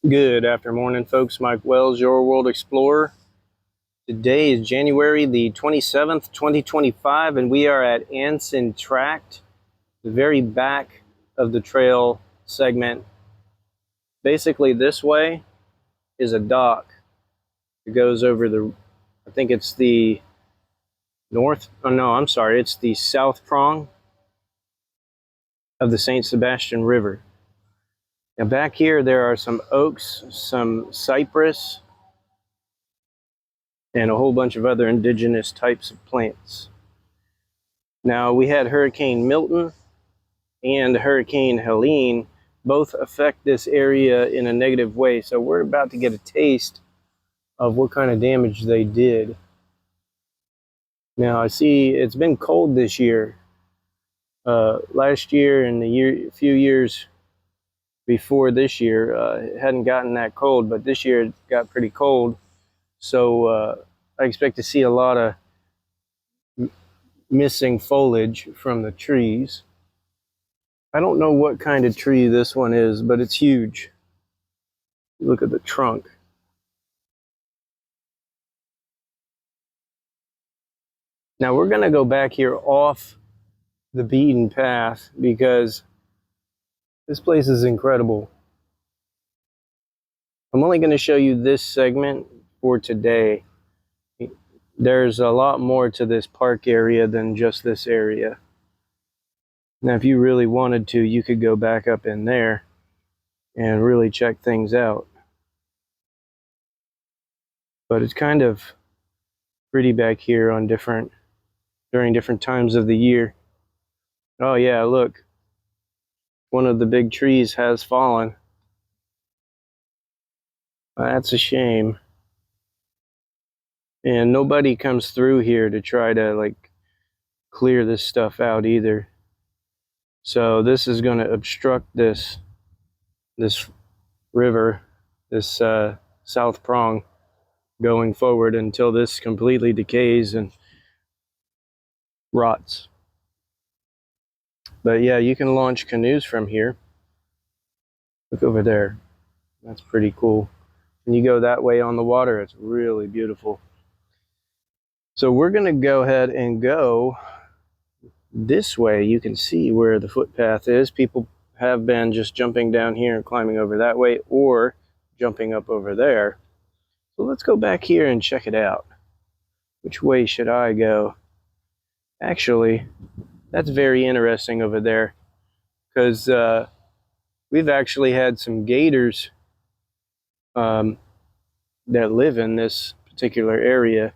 Good afternoon, morning, folks. Mike Wells, your World Explorer. Today is January the 27th, 2025, and we are at Ansin Tract, the very back of the trail segment. Basically, this way is a dock that goes over I think it's the it's the south prong of the St. Sebastian River. Now, back here, there are some oaks, some cypress, and a whole bunch of other indigenous types of plants. Now, we had Hurricane Milton and Hurricane Helene both affect this area in a negative way, so we're about to get a taste of what kind of damage they did. Now, I see it's been cold this year. Last year and a few years before this year, it hadn't gotten that cold, but this year it got pretty cold. So I expect to see a lot of missing foliage from the trees. I don't know what kind of tree this one is, but it's huge. Look at the trunk. Now we're going to go back here off the beaten path because this place is incredible. I'm only going to show you this segment for today. There's a lot more to this park area than just this area. Now, if you really wanted to, you could go back up in there and really check things out. But it's kind of pretty back here on during different times of the year. Oh yeah, look. One of the big trees has fallen. That's a shame. And nobody comes through here to try to clear this stuff out either. So this is going to obstruct this river, this south prong, going forward until this completely decays and rots. But yeah, you can launch canoes from here. Look over there. That's pretty cool. And you go that way on the water, it's really beautiful. So we're going to go ahead and go this way. You can see where the footpath is. People have been just jumping down here and climbing over that way or jumping up over there. So let's go back here and check it out. Which way should I go? Actually, that's very interesting over there because we've actually had some gators that live in this particular area.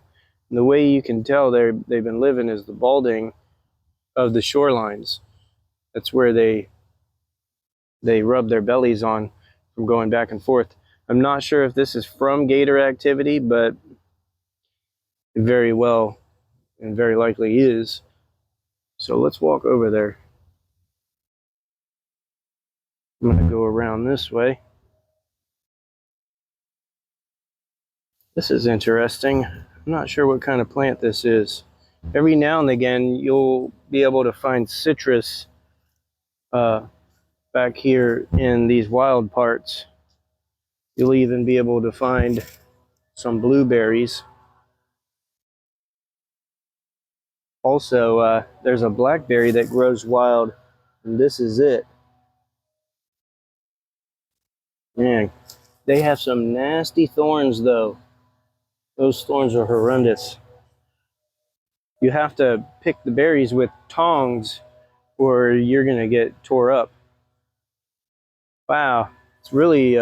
And the way you can tell they've been living is the balding of the shorelines. That's where they rub their bellies on from going back and forth. I'm not sure if this is from gator activity, but it very well and very likely is. So let's walk over there. I'm going to go around this way. This is interesting. I'm not sure what kind of plant this is. Every now and again, you'll be able to find citrus back here in these wild parts. You'll even be able to find some blueberries. Also, there's a blackberry that grows wild, and this is it. Man, they have some nasty thorns, though. Those thorns are horrendous. You have to pick the berries with tongs, or you're going to get tore up. Wow, it's really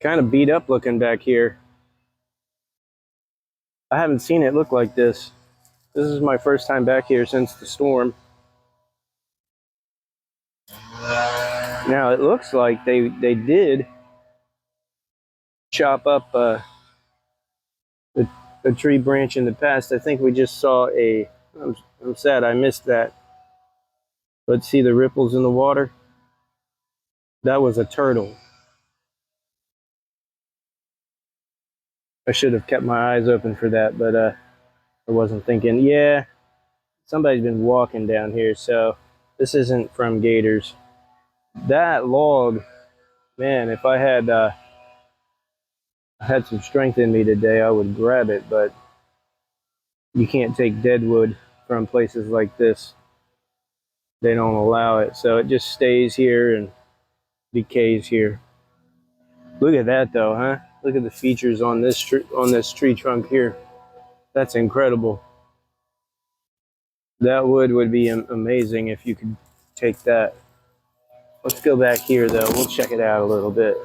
kind of beat up looking back here. I haven't seen it look like this. This is my first time back here since the storm. Now it looks like they did chop up a tree branch in the past. I think we just saw I'm sad I missed that. But see the ripples in the water? That was a turtle. I should have kept my eyes open for that, but I wasn't thinking. Yeah, somebody's been walking down here, so this isn't from gators. That log Man, if I had some strength in me today, I would grab it, but you can't take dead wood from places like this. They don't allow it, so it just stays here and decays here. Look at that though, huh? Look at the features on this tree trunk here. That's incredible. That wood would be amazing if you could take that. Let's go back here though. We'll check it out a little bit.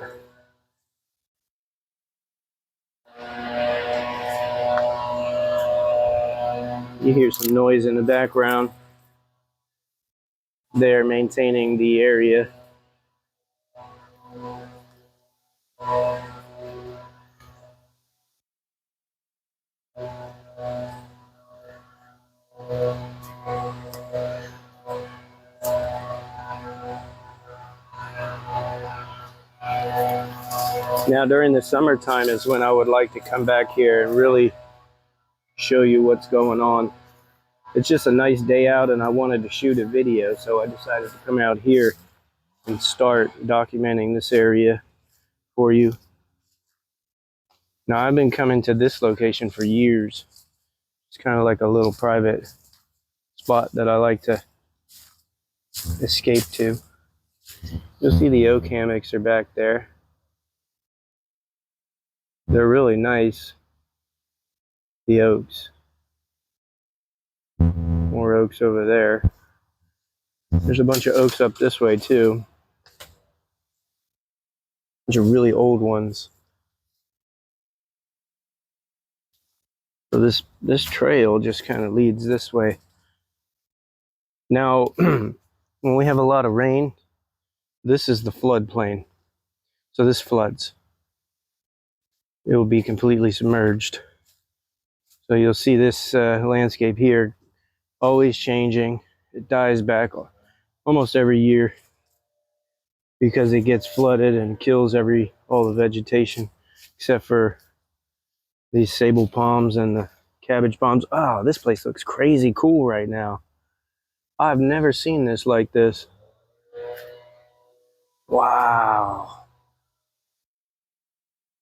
You hear some noise in the background. They're maintaining the area. Now during the summertime is when I would like to come back here and really show you what's going on. It's just a nice day out and I wanted to shoot a video, so I decided to come out here and start documenting this area for you. Now I've been coming to this location for years. It's kind of like a little private spot that I like to escape to. You'll see the oak hammocks are back there. They're really nice, the oaks. More oaks over there. There's a bunch of oaks up this way too. A bunch of really old ones. So this trail just kind of leads this way. Now, when we have a lot of rain, this is the floodplain. So this floods. It will be completely submerged. So you'll see this landscape here always changing. It dies back almost every year because it gets flooded and kills all the vegetation except for these sable palms and the cabbage palms. Oh, this place looks crazy cool right now. I've never seen this like this. Wow.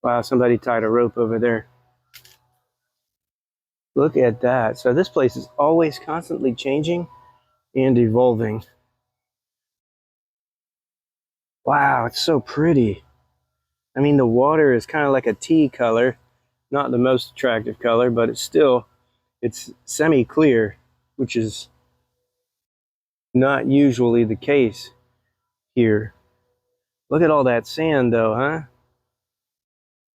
Wow, somebody tied a rope over there. Look at that. So this place is always constantly changing and evolving. Wow, it's so pretty. I mean, the water is kind of like a tea color. Not the most attractive color, but it's semi-clear, which is not usually the case here. Look at all that sand though, huh?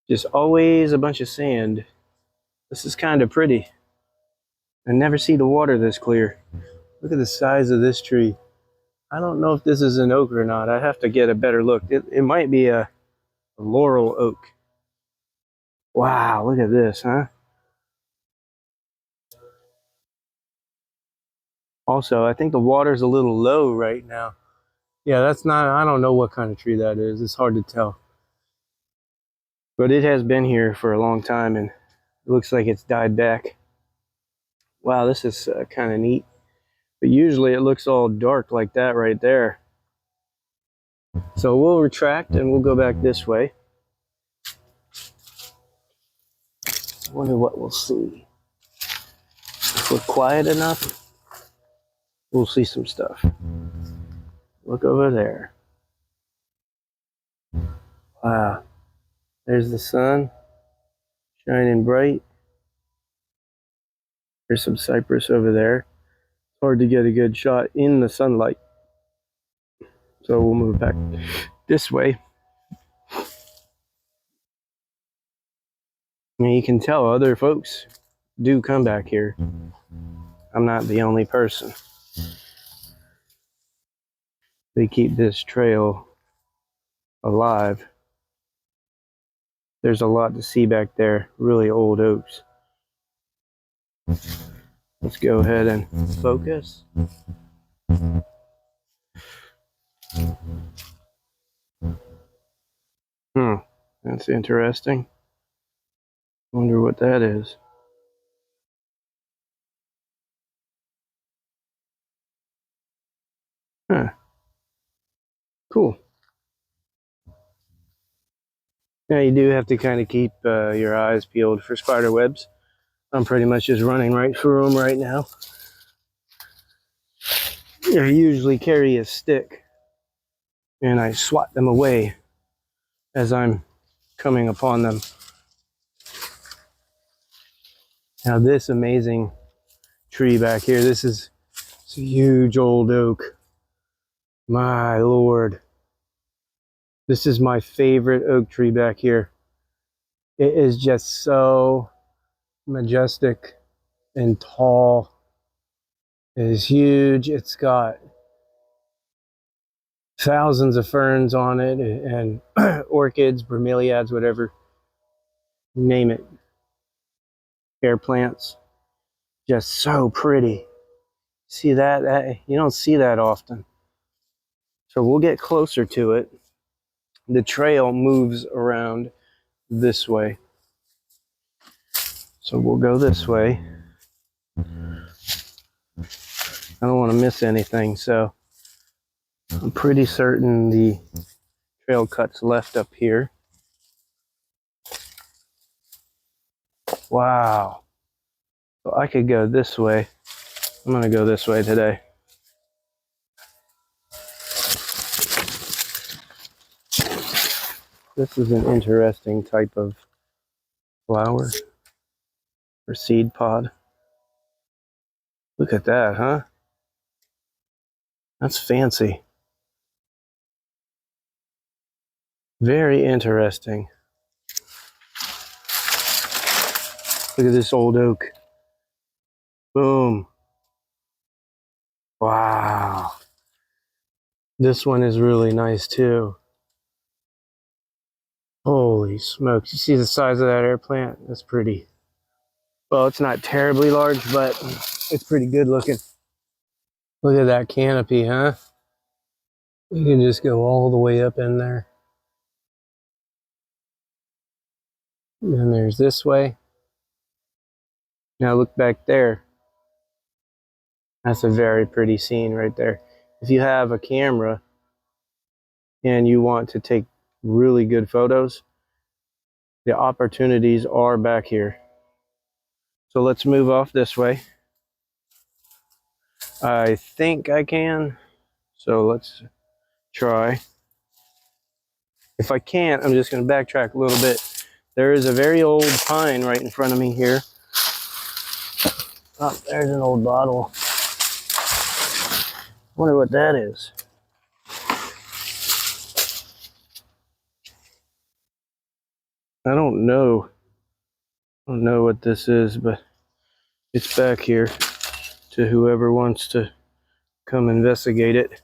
Just always a bunch of sand. This is kind of pretty. I never see the water this clear. Look at the size of this tree. I don't know if this is an oak or not. I have to get a better look. It might be a laurel oak. Wow, look at this, huh? Also, I think the water's a little low right now. Yeah, that's not, I don't know what kind of tree that is. It's hard to tell. But it has been here for a long time and it looks like it's died back. Wow, this is kind of neat. But usually it looks all dark like that right there. So we'll retract and we'll go back this way. I wonder what we'll see. If we're quiet enough, we'll see some stuff. Look over there. Wow. There's the sun shining bright. There's some cypress over there. It's hard to get a good shot in the sunlight. So we'll move back this way. I mean, you can tell other folks do come back here. I'm not the only person. They keep this trail alive. There's a lot to see back there. Really old oaks. Let's go ahead and focus. That's interesting. Wonder what that is. Huh. Cool. Now you do have to kind of keep your eyes peeled for spider webs. I'm pretty much just running right through them right now. I usually carry a stick and I swat them away as I'm coming upon them. Now this amazing tree back here, it's a huge old oak. My Lord. This is my favorite oak tree back here. It is just so majestic and tall. It is huge. It's got thousands of ferns on it and orchids, bromeliads, whatever, name it. Air plants. Just so pretty. See that? You don't see that often. So we'll get closer to it. The trail moves around this way. So we'll go this way. I don't want to miss anything, so I'm pretty certain the trail cuts left up here. Wow. So I could go this way. I'm going to go this way today. This is an interesting type of flower or seed pod. Look at that, huh? That's fancy. Very interesting. Look at this old oak. Boom. Wow. This one is really nice too. Holy smokes. You see the size of that air plant? That's pretty. Well, it's not terribly large, but it's pretty good looking. Look at that canopy, huh? You can just go all the way up in there. And there's this way. Now look back there. That's a very pretty scene right there. If you have a camera and you want to take really good photos, the opportunities are back here. So let's move off this way. I think I can. So let's try. If I can't, I'm just going to backtrack a little bit. There is a very old pine right in front of me here. Oh, there's an old bottle. Wonder what that is. I don't know. I don't know what this is, but it's back here to whoever wants to come investigate it.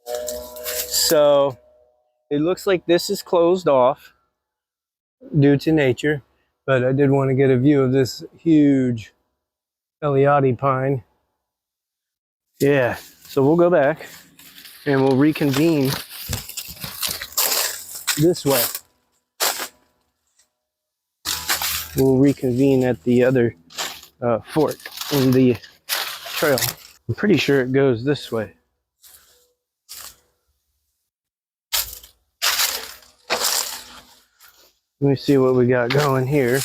So it looks like this is closed off due to nature, but I did want to get a view of this huge Eliade pine. Yeah, so we'll go back and we'll reconvene this way. We'll reconvene at the other fork in the trail. I'm pretty sure it goes this way. Let me see what we got going here.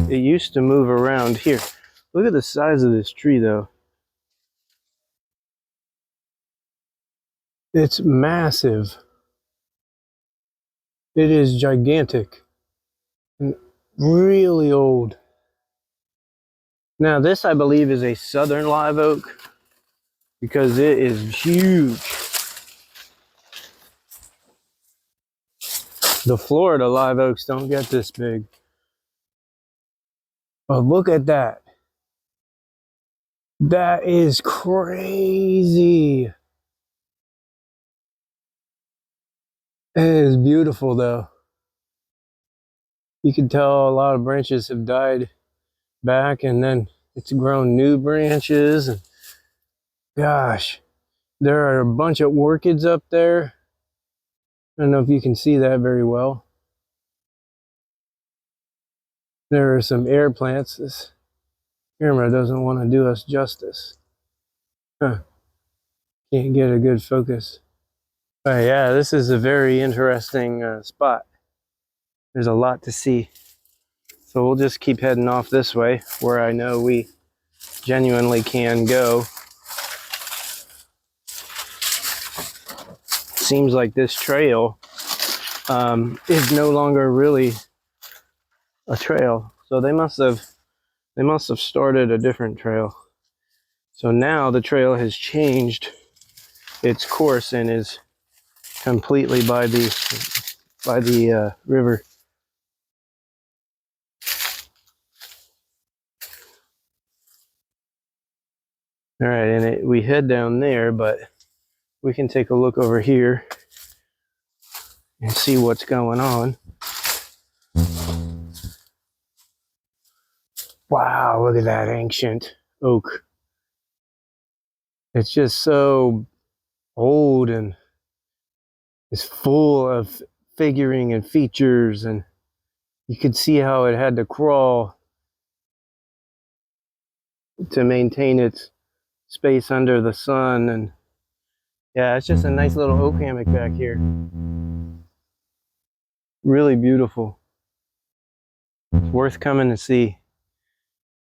It used to move around here. Look at the size of this tree though. It's massive. It is gigantic and really old. Now this, I believe, is a southern live oak because it is huge. The Florida live oaks don't get this big. But look at that. That is crazy. It is beautiful though. You can tell a lot of branches have died back and then it's grown new branches. And gosh, there are a bunch of orchids up there. I don't know if you can see that very well. There are some air plants. This camera doesn't want to do us justice. Huh. Can't get a good focus. But yeah, this is a very interesting spot. There's a lot to see. So we'll just keep heading off this way where I know we genuinely can go. Seems like this trail is no longer really a trail. So they must have started a different trail. So now the trail has changed its course and is completely by the river. All right, and we head down there, but we can take a look over here and see what's going on. Wow, look at that ancient oak. It's just so old and is full of figuring and features, and you could see how it had to crawl to maintain its space under the sun. And yeah, it's just a nice little oak hammock back here. Really beautiful. It's worth coming to see.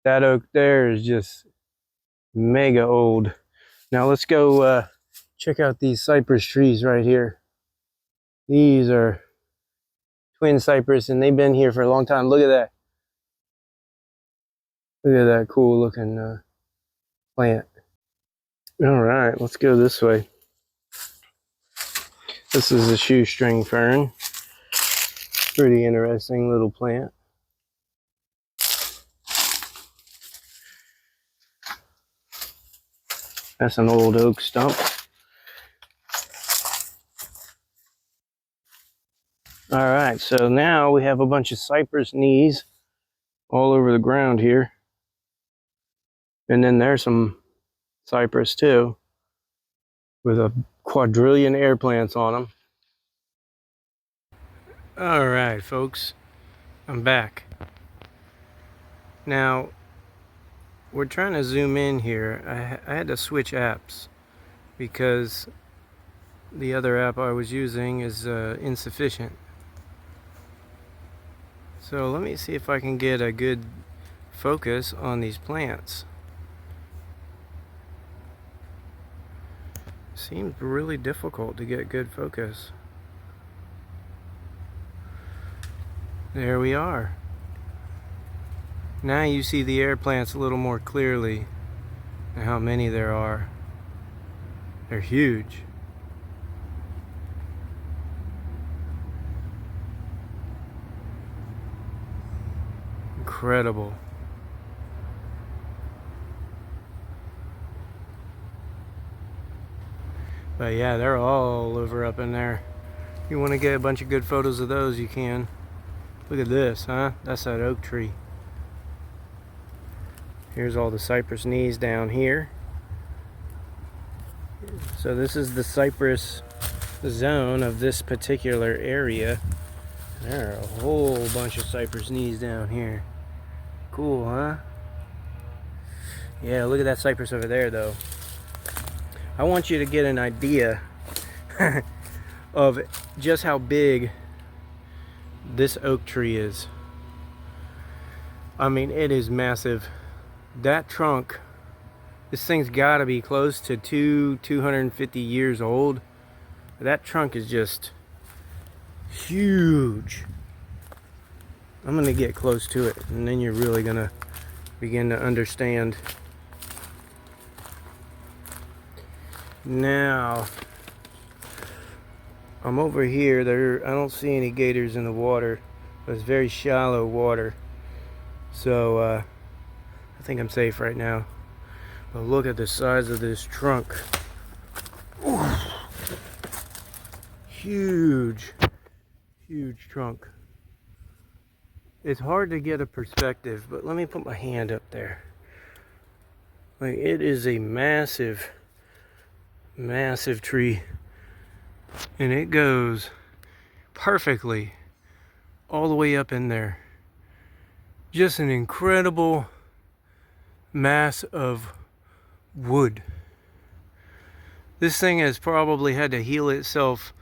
That oak there is just mega old. Now let's go check out these cypress trees right here. These are twin cypress, and they've been here for a long time. Look at that. Look at that cool looking plant. All right, let's go this way. This is a shoestring fern. Pretty interesting little plant. That's an old oak stump. All right, so now we have a bunch of cypress knees all over the ground here. And then there's some cypress too, with a quadrillion air plants on them. All right, folks, I'm back. Now, we're trying to zoom in here. I had to switch apps because the other app I was using is insufficient. So let me see if I can get a good focus on these plants. Seems really difficult to get good focus. There we are. Now you see the air plants a little more clearly and how many there are. They're huge. Incredible. But yeah, they're all over up in there. If you want to get a bunch of good photos of those, you can. Look at this, huh? That's that oak tree. Here's all the cypress knees down here. So this is the cypress zone of this particular area. There are a whole bunch of cypress knees down here. Cool, huh? Yeah, look at that cypress over there, though. I want you to get an idea of just how big this oak tree is. I mean, it is massive. That trunk, this thing's got to be close to 250 years old. That trunk is just huge. I'm going to get close to it, and then you're really going to begin to understand. Now, I'm over here. I don't see any gators in the water, but it's very shallow water. So, I think I'm safe right now. But look at the size of this trunk. Ooh. Huge, huge trunk. It's hard to get a perspective, but let me put my hand up there. Like, it is a massive, massive tree. And it goes perfectly all the way up in there. Just an incredible mass of wood. This thing has probably had to heal itself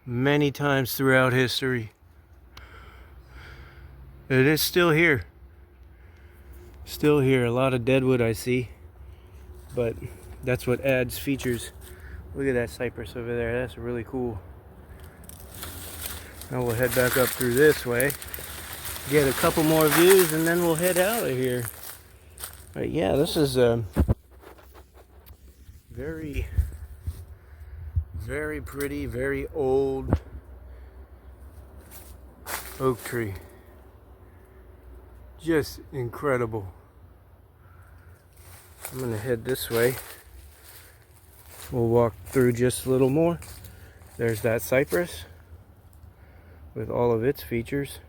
many times throughout history. It is still here. Still here. A lot of deadwood I see. But that's what adds features. Look at that cypress over there. That's really cool. Now we'll head back up through this way. Get a couple more views and then we'll head out of here. But yeah, this is a very, very pretty, very old oak tree. Just incredible. I'm gonna head this way. We'll walk through just a little more. There's that cypress with all of its features.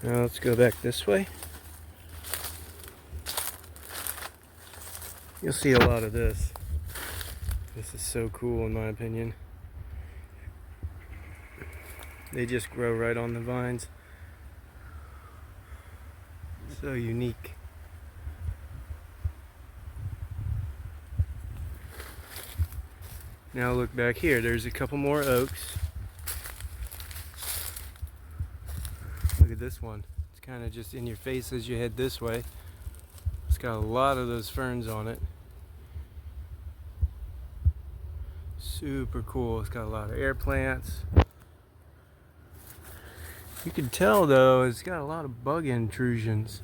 Now let's go back this way. You'll see a lot of this. This is so cool in my opinion. They just grow right on the vines. So unique. Now look back here, there's a couple more oaks. Look at this one. It's kind of just in your face as you head this way. It's got a lot of those ferns on it. Super cool. It's got a lot of air plants. You can tell though, it's got a lot of bug intrusions.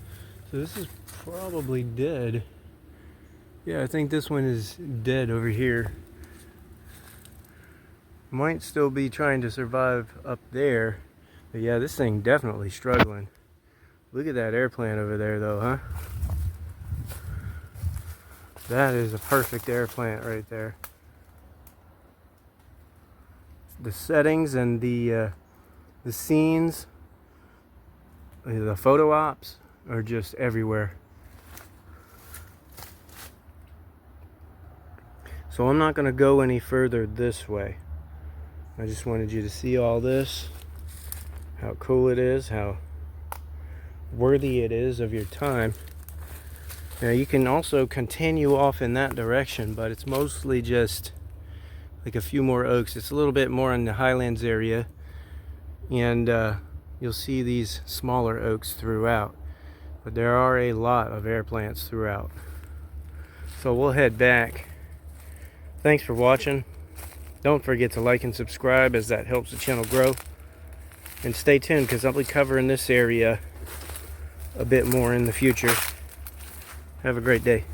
So this is probably dead. Yeah, I think this one is dead over here. Might still be trying to survive up there. But yeah, this thing definitely struggling. Look at that air plant over there though, huh? That is a perfect air plant right there. The settings and the scenes, the photo ops are just everywhere. So I'm not going to go any further this way. I just wanted you to see all this, how cool it is, how worthy it is of your time. Now you can also continue off in that direction, but it's mostly just like a few more oaks. It's a little bit more in the highlands area, and you'll see these smaller oaks throughout, but there are a lot of air plants throughout. So we'll head back. Thanks for watching. Don't forget to like and subscribe, as that helps the channel grow, and stay tuned because I'll be covering this area a bit more in the future. Have a great day.